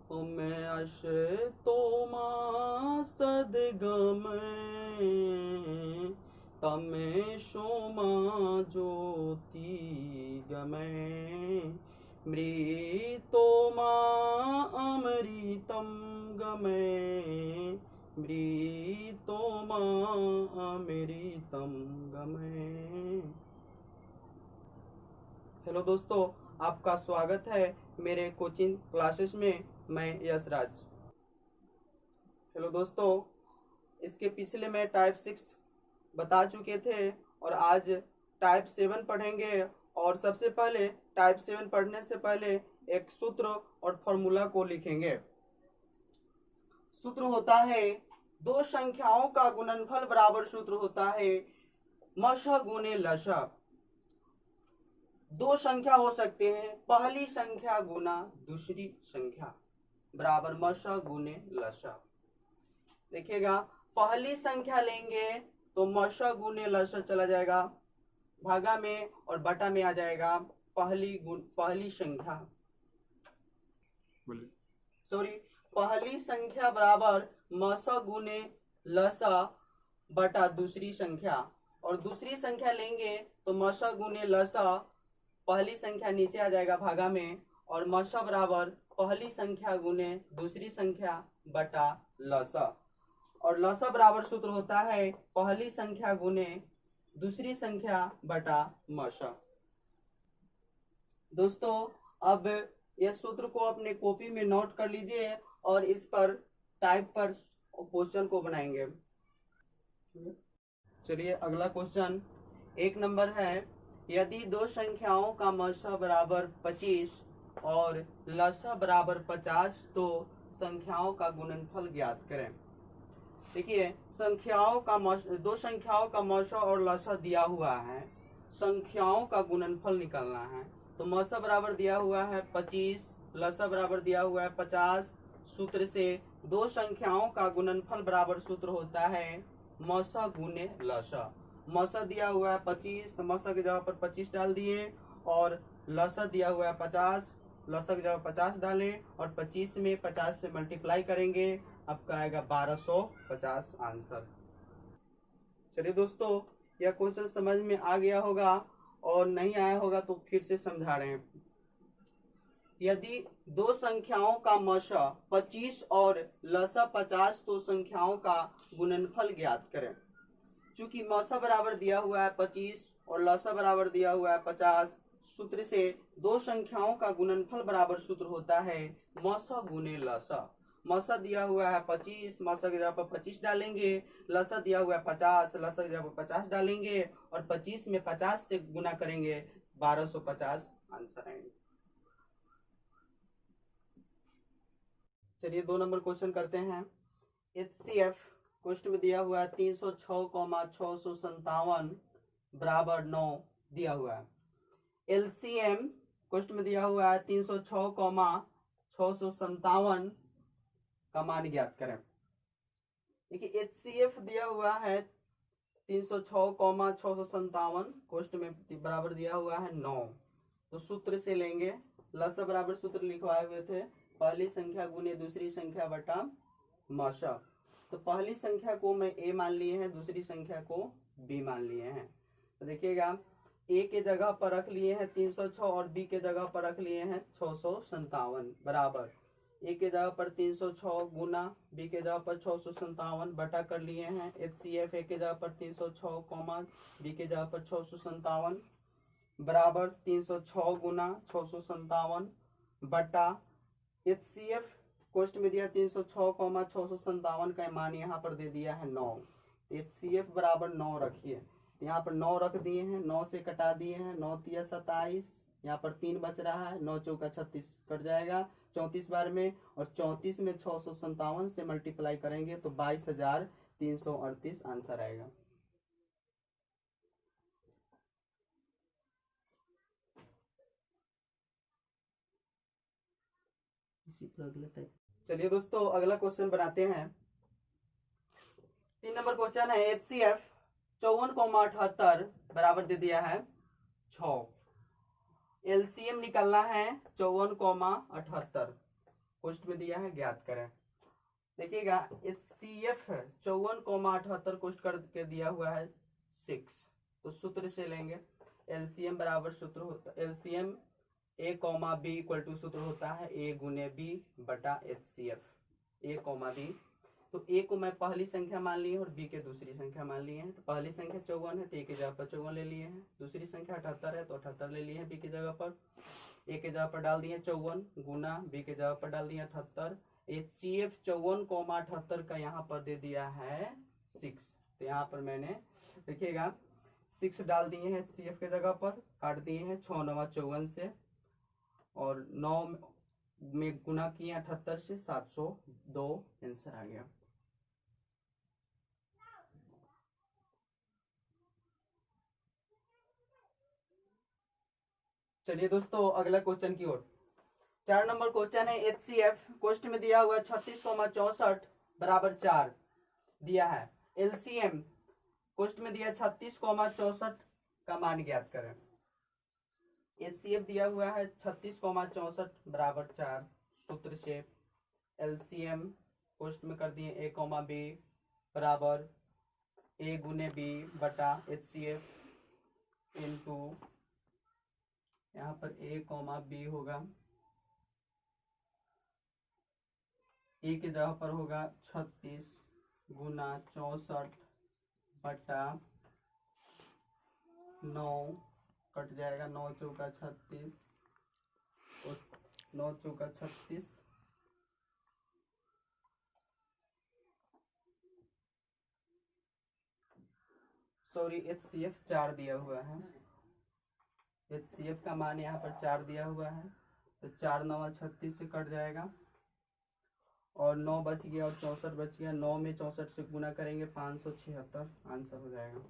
उमे आश्रितो सद्गमय तमे सोमा ज्योति गमय मृतो अमृतम गमय मृतो अमृतम गमय। हेलो दोस्तों, आपका स्वागत है मेरे कोचिंग क्लासेस में। मैं यशराज। हेलो दोस्तों, इसके पिछले में टाइप 6 बता चुके थे और आज टाइप 7 पढ़ेंगे। और सबसे पहले टाइप 7 पढ़ने से पहले एक सूत्र और फॉर्मूला को लिखेंगे। सूत्र होता है दो संख्याओं का गुणनफल बराबर सूत्र होता है मश गुणे लश। दो संख्या हो सकते हैं, पहली संख्या गुना दूसरी संख्या बराबर मश गुणे लश। देखिएगा, पहली संख्या लेंगे तो मश गुणे लश चला जाएगा, भागा में और बटा में आ जाएगा पहली संख्या पहली संख्या बराबर मस गुणे लस बटा दूसरी संख्या। और दूसरी संख्या लेंगे तो मस गुणे लस, पहली संख्या नीचे आ जाएगा भागा में, और मस बराबर पहली संख्या गुने दूसरी संख्या बटा लस। और लस बराबर सूत्र होता है पहली संख्या गुने दूसरी संख्या बटा मस। दोस्तों, अब यह सूत्र को अपने कॉपी में नोट कर लीजिए और इस पर टाइप पर क्वेश्चन को बनाएंगे। चलिए अगला क्वेश्चन 1 नंबर है, यदि दो संख्याओं का मस बराबर 25 और लस बराबर 50 तो संख्याओं का गुणनफल ज्ञात करें। देखिए, दो संख्याओं का मस और लस दिया हुआ है, संख्याओं का गुणनफल निकालना है। तो मस बराबर दिया हुआ है 25, लस बराबर दिया हुआ है 50। सूत्र से दो संख्याओं का गुणनफल बराबर सूत्र होता है मस गुणे लस। मस दिया हुआ है 25, तो मस की जगह पर 25 डाल दिए, और लस दिया हुआ है 50, लस की जगह 50 डालें और 25 में 50 से मल्टीप्लाई करेंगे, आपका आएगा 1250 आंसर। चलिए दोस्तों, यह क्वेश्चन समझ में आ गया होगा, और नहीं आया होगा तो फिर से समझा रहे हैं। यदि दो संख्याओं का मस 25 और लस 50 तो संख्याओं का गुणनफल ज्ञात करें। चूंकि मस बराबर दिया हुआ है 25 और लस बराबर दिया हुआ है 50, सूत्र से दो संख्याओं का गुणनफल बराबर सूत्र होता है मस गुणे लस। मस दिया हुआ है 25, मस की जगह पर 25 डालेंगे, लस दिया हुआ है 50, लस की जगह पर 50 डालेंगे, और 25 में 50 से गुना करेंगे, 1250 आंसर आएंगे। चलिए 2 नंबर क्वेश्चन करते हैं। HCF क्वेश्चन में दिया हुआ है 306,657 बराबर 9 दिया हुआ है। LCM क्वेश्चन में दिया हुआ है 306,657 का मान ज्ञात करें। देखिए, HCF दिया हुआ है 306,657, क्वेश्चन में बराबर दिया हुआ है 9। तो सूत्र से लेंगे, लस बराबर सूत्र लिखवाए हुए थे पहली संख्या गुने दूसरी संख्या बटा मस। तो पहली संख्या को मैं A मान लिए हैं, दूसरी संख्या को B मान लिए हैं। तो देखिएगा, A के जगह पर रख लिए हैं 306 और B के जगह पर रख लिए हैं 657 बराबर A के जगह पर 306 गुना B के जगह पर 657 बटा कर लिए हैं HCF A के जगह पर 306, B के जगह पर 657 बराबर 306 गुना 657 बटा HCF क्वेश्चन में दिया 306,657 का मान यहाँ पर दे दिया है 9। HCF बराबर 9 रखिए, यहाँ पर 9 रख दिए हैं, 9 से कटा दिए हैं, 9 तिया 27, यहाँ पर 3 बच रहा है, 9 चौका 36 कट जाएगा 34 बार में, और 34 में 657 से मल्टीप्लाई करेंगे तो 22,338 आंसर आएगा। चलिए दोस्तों, अगला क्वेश्चन बनाते हैं। 3 नंबर क्वेश्चन है, HCF 54,78 बराबर दे दिया है 6। LCM निकालना है 54,78। कोष्ट में दिया है, ज्ञात करें। देखिएगा HCF 54,78 कोष्ट करके दिया हुआ है 6, तो सूत्र से लेंगे LCM बराबर सूत्र होता है LCM A, B equal to सूत्र होता है A गुने B बटा HCF। A, B, तो A को मैं पहली संख्या मान ली है और B के दूसरी संख्या मान लिए हैं। तो पहली संख्या 54 है तो A की जगह पर 54 ले लिए हैं। दूसरी संख्या 78 है तो 78 ले लिए हैं B की जगह पर। A के जगह पर डाल दिए 54 गुना B के जगह पर डाल दिए 78। HCF 54,78 का यहाँ पर दे दिया है 6। तो यहाँ पर मैंने देखिएगा 6 डाल दिए हैं HCF के जगह पर, काट दिए हैं 6 9 54 से और 9 में गुना किए 78 से 702 आंसर आ गया। चलिए दोस्तों अगला क्वेश्चन की ओर। 4 नंबर क्वेश्चन है HCF कोष्ट में दिया हुआ 36,64 बराबर 4 दिया है। LCM कोष्ट में दिया 36,64 का मान ज्ञात करें। HCF दिया हुआ है 36,64 बराबर 4, सूत्र से LCM कोष्ट में कर दिए A, B बराबर A गुने B बटा HCF इंटू यहाँ पर A, B होगा, A की जगह पर होगा 36 गुना 64 बटा 9, कट जाएगा 9 चौका 36 और 9 चौका 36, सॉरी HCF 4 दिया हुआ है। HCF का मान यहाँ पर 4 दिया हुआ है तो 4 9 36 से कट जाएगा और 9 बच गया और 64 बच गया। 9 में 64 से गुना करेंगे 576 आंसर हो जाएगा।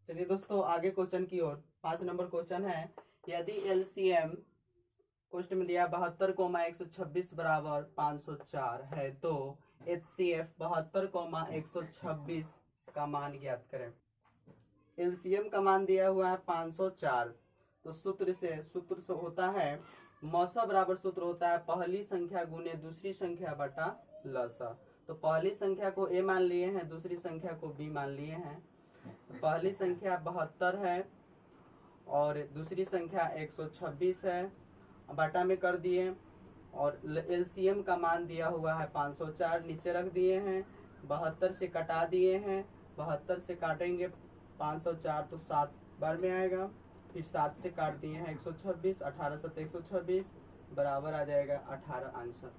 चलिए दोस्तों आगे क्वेश्चन की ओर। 5 नंबर क्वेश्चन है यदि LCM क्वेश्चन में दिया 72,126 बराबर 504 है तो HCF 72,126 का मान ज्ञात करें। LCM का मान दिया हुआ है 504, तो सूत्र से होता है मौसा बराबर सूत्र होता है पहली संख्या गुने दूसरी संख्या बटा लसा। तो पहली संख्या को A मान लिए हैं, दूसरी संख्या को B मान लिए हैं। तो पहली संख्या 72 है और दूसरी संख्या 126 है, बटा में कर दिए और LCM का मान दिया हुआ है 504, नीचे रख दिए हैं। 72 से कटा दिए हैं, 72 से काटेंगे 504 तो 7 बार में आएगा, फिर 7 से काट दिए हैं 126, 18 7 126 बराबर आ जाएगा 18 आंसर।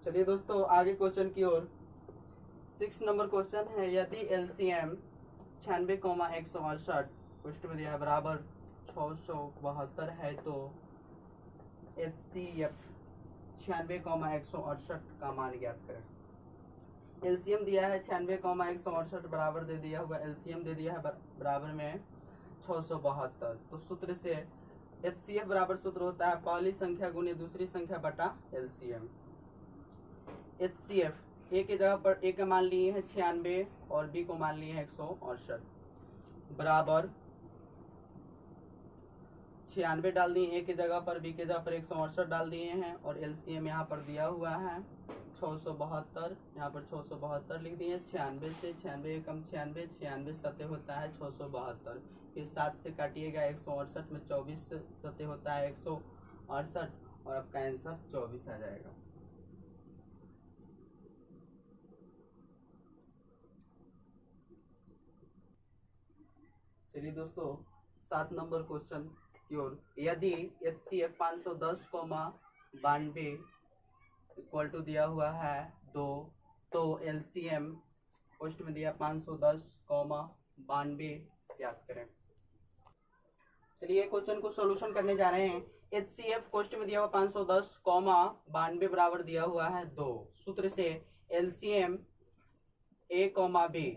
चलिए दोस्तों आगे क्वेश्चन की ओर। 6 नंबर क्वेश्चन है यदि LCM 96,168 क्वेश्चन में दिया बराबर 672 है तो HCF 96,168 का मान ज्ञात करें। LCM दिया है 96,168 बराबर दे दिया हुआ LCM दे दिया है बराबर में 672, तो सूत्र से HCF बराबर सूत्र होता है पहली संख्या गुने दूसरी संख्या बटा LCM। HCF A की जगह पर A का मान लिए हैं 96 और B को मान लिए हैं 168 बराबर 96 डाल दिए A की जगह पर, B की जगह पर 168 डाल दिए हैं और LCM यहाँ पर दिया हुआ है 672, यहाँ पर 672 लिख दिए। 96 से 96 कम 96, 96 सत्य होता है 672, फिर 7 से काटिएगा 168 में 24 सत्य होता है 168 और आपका आंसर 24 आ जाएगा। चलिए दोस्तों 7 नंबर क्वेश्चन की ओर। यदि HCF 510,92 इक्वल टू दिया हुआ है 2 तो LCM पोस्ट में दिया 510,92 याद करें। चलिए क्वेश्चन को सॉल्यूशन करने जा रहे हैं। HCF कोष्ट में दिया हुआ 510,92 बराबर दिया हुआ है 2, सूत्र से LCM A, B,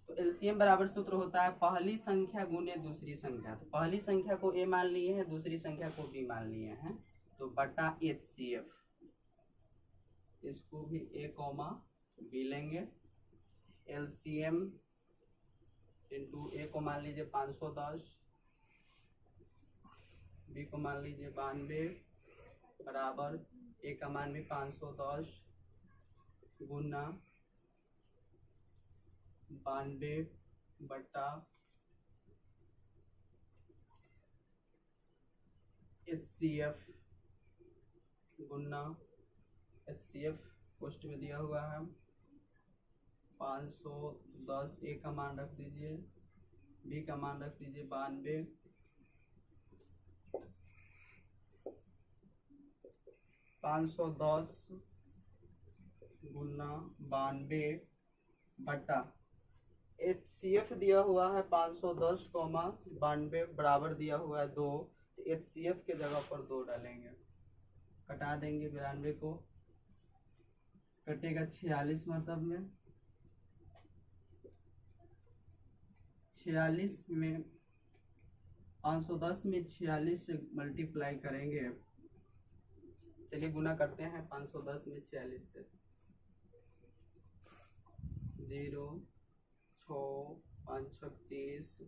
तो LCM बराबर सूत्र होता है पहली संख्या गुने दूसरी संख्या। तो पहली संख्या को A मान लिए हैं, दूसरी संख्या को B मान लिए हैं, तो बटा HCF, इसको भी A, B लेंगे। LCM इंटू ए को मान लीजिए 510, बी को मान लीजिए 92 बराबर ए का मान भी 510 गुना 92 बटा HCF गुना HCF पोस्ट में दिया हुआ है 510, ए का मान रख दीजिए, बी का मान रख दीजिए 92, 510 गुना 92 बटा HCF दिया हुआ है 510 कॉमा 92 बराबर दिया हुआ है 2, तो HCF के जगह पर 2 डालेंगे, कटा देंगे 92 को, कटेगा 46 मतलब में 46 में 510 में 46 से मल्टीप्लाई करेंगे, चलिए गुना करते हैं 510 में 46 से, 0 6 5 36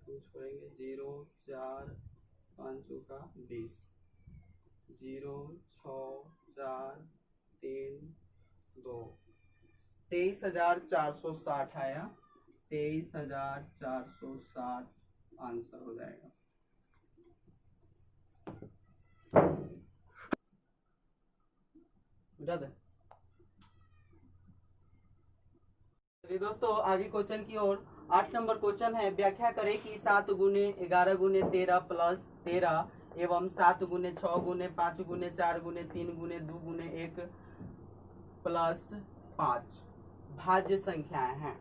छोड़ेंगे 0 4 5 चौका 20, 0 6 4 3 2, 23,460 आया, 23,460 आंसर हो जाएगा। चलिए दोस्तों आगे क्वेश्चन की ओर। 8 नंबर क्वेश्चन है, व्याख्या करें कि 7 गुने 11 गुने 13 प्लस 13 एवं 7 गुने 6 गुने 5 गुने 4 गुने 3 गुने 2 गुने 1 प्लस 5 भाज्य संख्याएं हैं।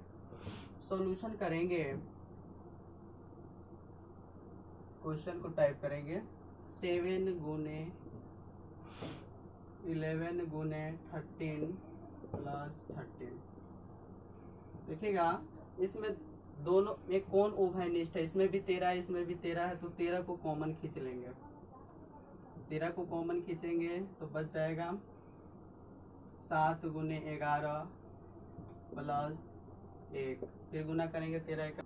सॉल्यूशन करेंगे, क्वेश्चन को टाइप करेंगे 7 गुने 11 गुने 13 प्लस 13। देखिएगा इसमें दोनों में कौन उभयनिष्ठ है, इसमें भी 13 है इसमें भी 13 है, तो 13 को कॉमन खींच लेंगे, 13 को कॉमन खींचेंगे तो बच जाएगा 7 गुने 11 प्लस 1, फिर गुना करेंगे 13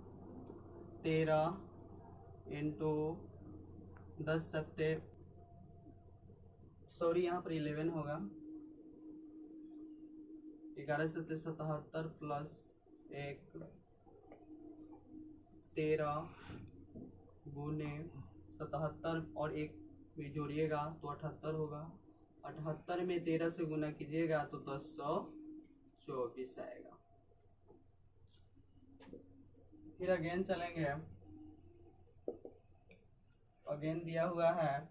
इंटू 10 सत्ते, सॉरी यहाँ पर 11 होगा, 11 सत्ते 77 प्लस 1, 13 गुने 77 और 1 भी जोड़िएगा तो 78 होगा, 78 में 13 से गुना कीजिएगा तो 1024 आएगा। फिर अगेन चलेंगे, अगेन दिया हुआ है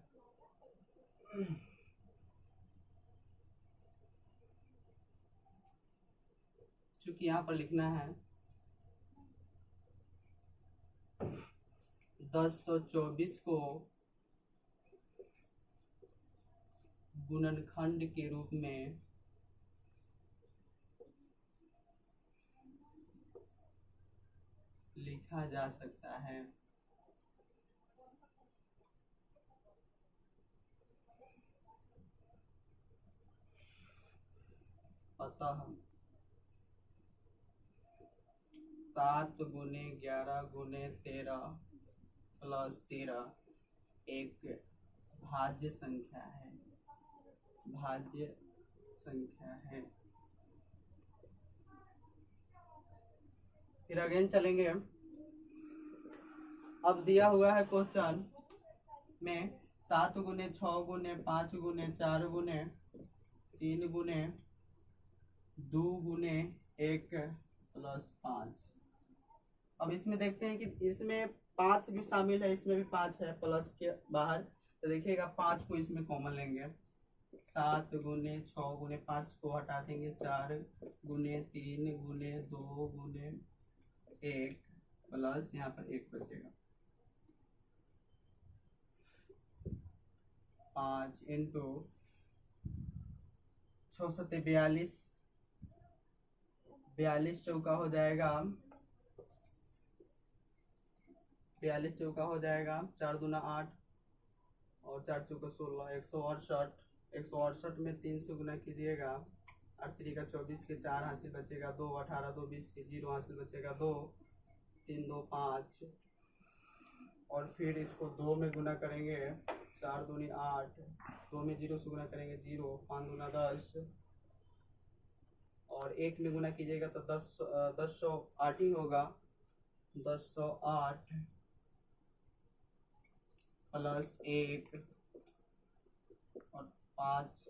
चूंकि यहाँ पर लिखना है 1024 को गुणनखंड के रूप में लिखा जा सकता है। अतः 7 गुने 11 गुने 13 प्लस 13 एक भाज्य संख्या है, भाज्य संख्या है। फिर अगेन चलेंगे, अब दिया हुआ है क्वेश्चन में 7 गुने 6 गुने 5 गुने 4 गुने 3 गुने 2 गुने 1 प्लस 5। अब इसमें देखते हैं कि इसमें 5 भी शामिल है, इसमें भी 5 है प्लस के बाहर, तो देखिएगा 5 को इसमें कॉमन लेंगे, 7 गुने 6 गुने 5 को हटा देंगे, 4 गुने 3 गुने 2 गुने 1 प्लस यहाँ पर 1 बचेगा, 5 इंटू 6 सत्ते 42, 42 चौका हो जाएगा, 42 चौका हो जाएगा, 4 दूना 8 और 4 चौका 16, 168, 168 में 3 से गुना कीजिएगा, 8 3 का 24 के 4 हासिल बचेगा 2, 18 2 20 के 0 हासिल बचेगा 2, 3 2 5, और फिर इसको 2 में गुना करेंगे 4 दूनी 8, 2 में 0 से गुना करेंगे 0, 5 दूना 10, और 1 में गुना कीजिएगा तो 1008 ही होगा। 1008 प्लस 1 और 5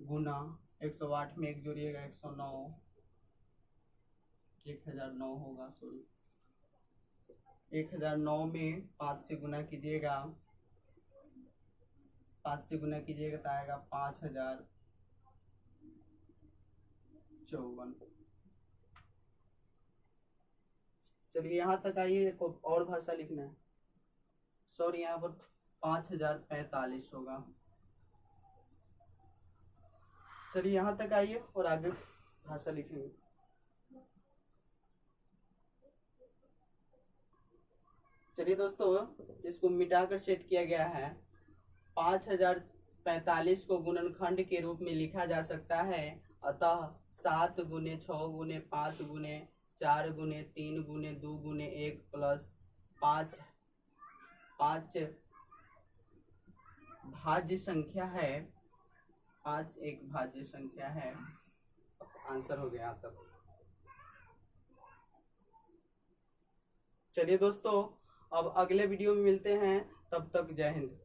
गुना 108 में 1 जोड़िएगा 109, 1009 होगा, सॉरी 1009 में 5 से गुना कीजिएगा, 5 से गुना कीजिएगा तो आएगा 5054। चलिए यहाँ तक आइए, एक और भाषा लिखना है, सॉरी यहाँ पर 5045 होगा। चलिए यहाँ तक आइए और आगे भाषा लिखेंगे। चलिए दोस्तों, इसको मिटाकर सेट किया गया है। 5045 को गुणनखंड के रूप में लिखा जा सकता है, अतः 7 गुने 6 गुने 5 गुने 4 गुने 3 गुने 2 गुने 1 प्लस 5 भाज्य संख्या है। 5 एक भाज्य संख्या है। आंसर हो गया यहाँ तक। चलिए दोस्तों, अब अगले वीडियो में मिलते हैं, तब तक जय हिंद।